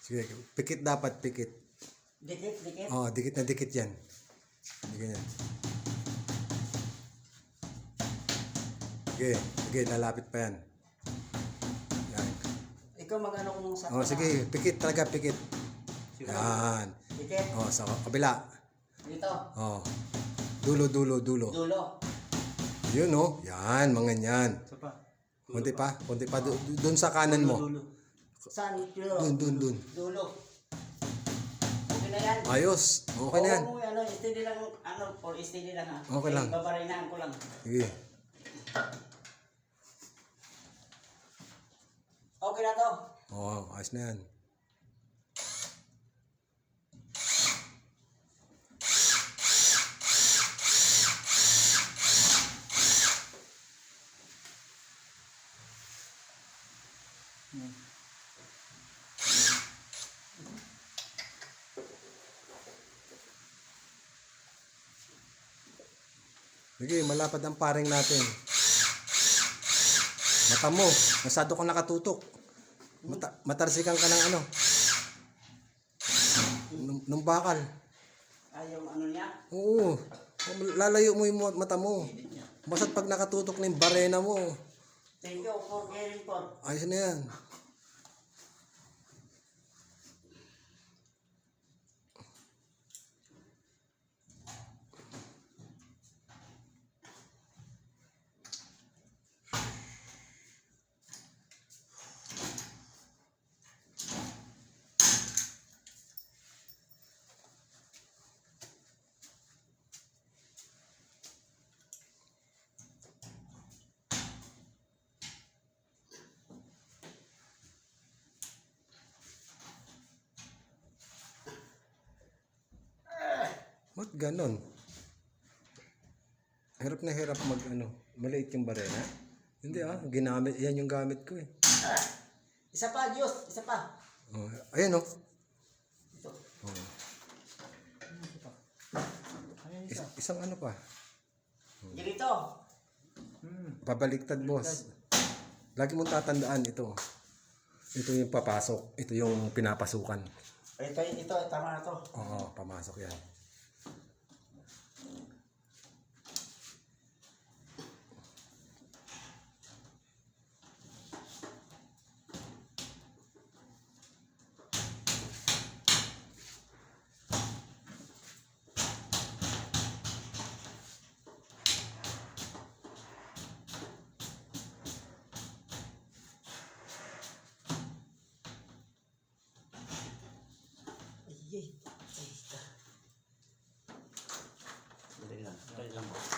Sige, pikit dapat, pikit. Dikit, dikit. Oh, dikit na dikit yan. Ganyan. Sige, sige, lalapit pa yan. Yan. Ikaw mag-ano kung sa... Oh, sige, pikit talaga, pikit. Yan. Dikit. Oh, sa kabila. Dito. Oh. Dulo, dulo, dulo. Dulo. Yun, oh. Yan, mga yan. Kunti pa, kunti pa. Doon sa kanan mo. Saan? Dulo. Doon. Dulo. Okay na yan. Ayos. Okay na yan. Oo, ano, steady lang, ano, for steady lang ha. Okay lang. Babarinahan ko lang. Sige. Okay na to. Oh, ayos na yan. Sige, malapad ang paring natin. Mata mo, masyado kang nakatutok. Matarsikan ka ng ano. Nung bakal. Ay, yung ano niya. Oo. Lalayo mo yung mata mo. Basta't pag nakatutok na yung barena mo. Thank you for caring for. Ayos na yan. Ba't ganon? Hirap na hirap mag ano, maliit yung barena. Hindi ginamit, yan yung gamit ko eh. Isa pa, Diyos. Isa pa. Oh, ayan oh. Ito. Oh. Isang ano pa. Ganito. Pabaliktad boss. Lagi mong tatandaan ito. Ito yung papasok. Ito yung pinapasukan. Ito, tama na to. Oo, pamasok yan. Ay, ay. Dali lang.